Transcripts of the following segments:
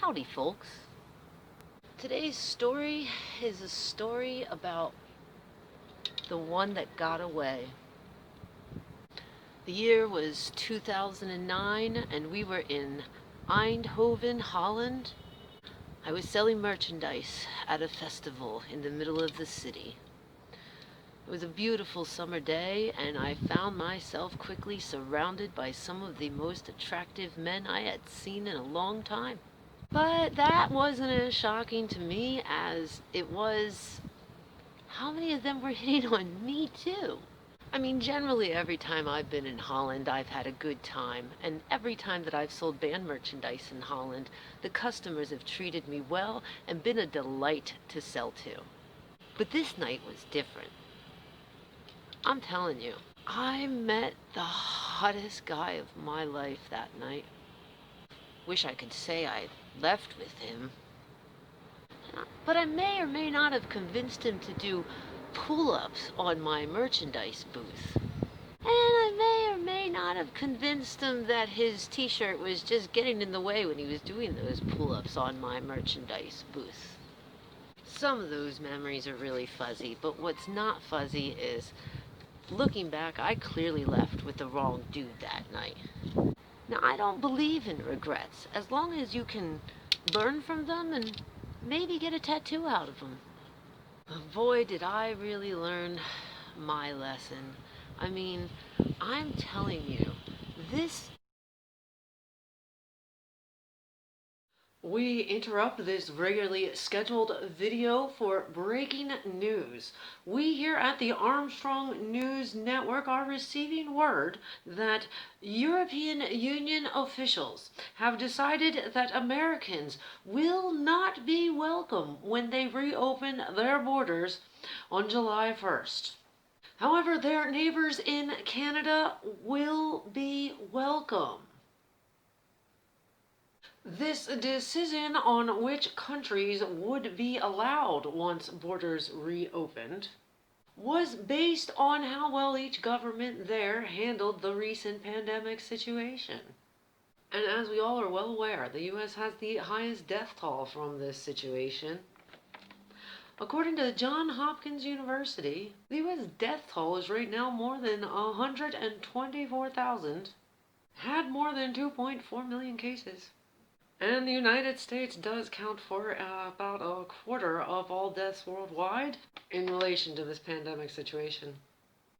Howdy, folks. Today's story is a story about the one that got away. The year was 2009, and we were in Eindhoven, Holland. I was selling merchandise at a festival in the middle of the city. It was a beautiful summer day, and I found myself quickly surrounded by some of the most attractive men I had seen in a long time. But that wasn't as shocking to me as it was how many of them were hitting on me too. I mean, generally every time I've been in Holland, I've had a good time, and every time that I've sold band merchandise in Holland, the customers have treated me well and been a delight to sell to. But this night was different. I'm telling you, I met the hottest guy of my life that night. Wish I could say I left with him. But I may or may not have convinced him to do pull-ups on my merchandise booth. And I may or may not have convinced him that his t-shirt was just getting in the way when he was doing those pull-ups on my merchandise booth. Some of those memories are really fuzzy, but what's not fuzzy is, looking back, I clearly left with the wrong dude that night. Now, I don't believe in regrets, as long as you can learn from them and maybe get a tattoo out of them. Boy, did I really learn my lesson. I mean, I'm telling you, this... We interrupt this regularly scheduled video for breaking news. We here at the Armstrong News Network are receiving word that European Union officials have decided that Americans will not be welcome when they reopen their borders on July 1st. However, their neighbors in Canada will be welcome. This decision on which countries would be allowed once borders reopened was based on how well each government there handled the recent pandemic situation. And as we all are well aware, the U.S. has the highest death toll from this situation. According to Johns Hopkins University, the U.S. death toll is right now more than 124,000, had more than 2.4 million cases. And the United States does count for about a quarter of all deaths worldwide in relation to this pandemic situation.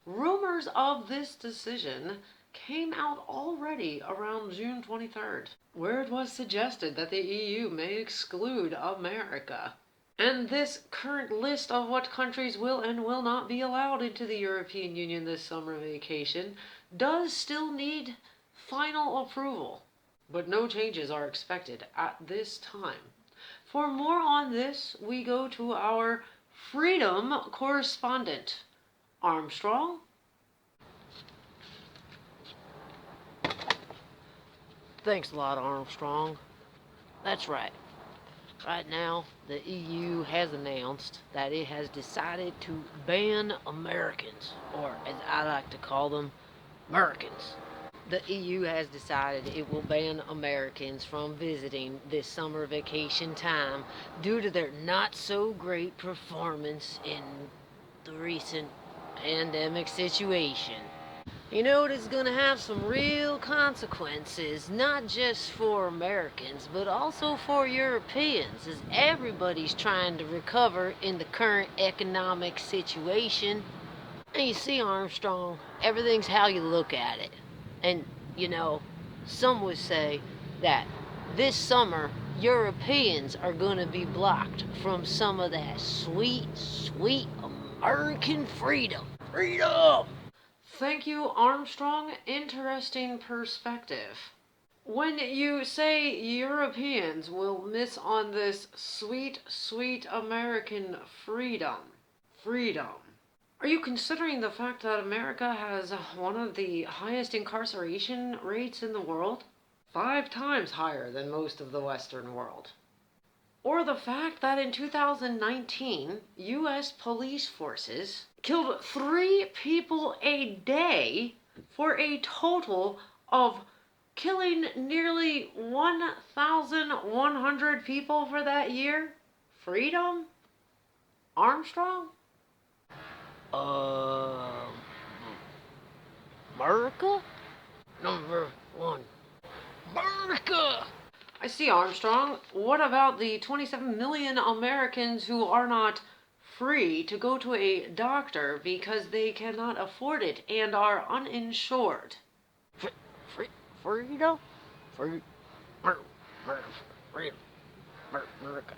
Rumors of this decision came out already around June 23rd, where it was suggested that the EU may exclude America. And this current list of what countries will and will not be allowed into the European Union this summer vacation does still need final approval. But no changes are expected at this time. For more on this, we go to our Freedom correspondent, Armstrong. Thanks a lot, Armstrong. That's right. Right now, the EU has announced that it has decided to ban Americans, or as I like to call them, Americans. The EU has decided it will ban Americans from visiting this summer vacation time due to their not-so-great performance in the recent pandemic situation. You know, it is going to have some real consequences, not just for Americans, but also for Europeans, as everybody's trying to recover in the current economic situation. And you see, Armstrong, everything's how you look at it. And, you know, some would say that this summer, Europeans are going to be blocked from some of that sweet, sweet American freedom. Freedom! Thank you, Armstrong. Interesting perspective. When you say Europeans will miss on this sweet, sweet American freedom, are you considering the fact that America has one of the highest incarceration rates in the world? 5 times higher than most of the Western world. Or the fact that in 2019, U.S. police forces killed 3 people a day for a total of killing nearly 1,100 people for that year? Freedom? Armstrong? America? Number one. America! I see, Armstrong. What about the 27 million Americans who are not free to go to a doctor because they cannot afford it and are uninsured? Freedom? Free, freedom, America,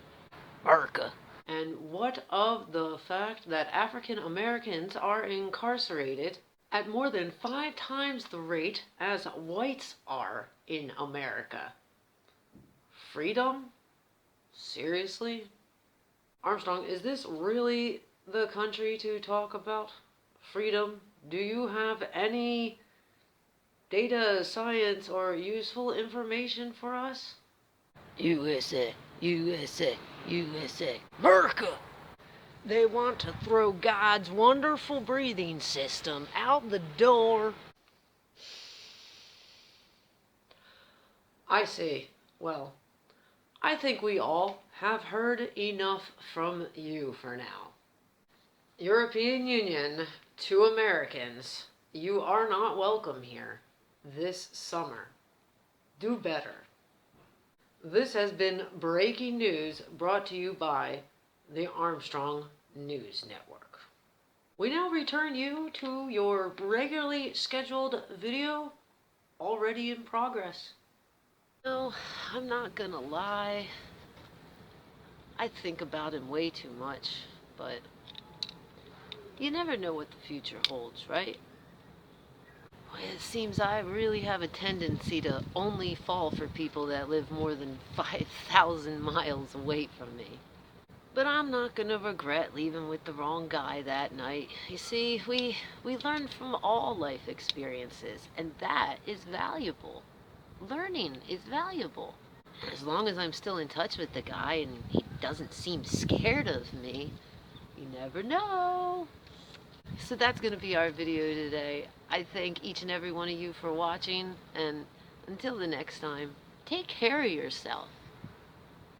America. And what of the fact that African Americans are incarcerated at more than 5 times the rate as whites are in America? Freedom? Seriously? Armstrong, is this really the country to talk about freedom? Do you have any data, science, or useful information for us? USA, USA, USA, America! They want to throw God's wonderful breathing system out the door. I see. Well, I think we all have heard enough from you for now. European Union to Americans, you are not welcome here this summer. Do better. This has been breaking news brought to you by the Armstrong News Network. We now return you to your regularly scheduled video already in progress. No, I'm not gonna lie. I think about him way too much, but you never know what the future holds, right? Well, it seems I really have a tendency to only fall for people that live more than 5,000 miles away from me. But I'm not gonna regret leaving with the wrong guy that night. You see, we learn from all life experiences, and that is valuable. Learning is valuable. As long as I'm still in touch with the guy and he doesn't seem scared of me, you never know. So that's going to be our video today. I thank each and every one of you for watching, and until the next time, take care of yourself.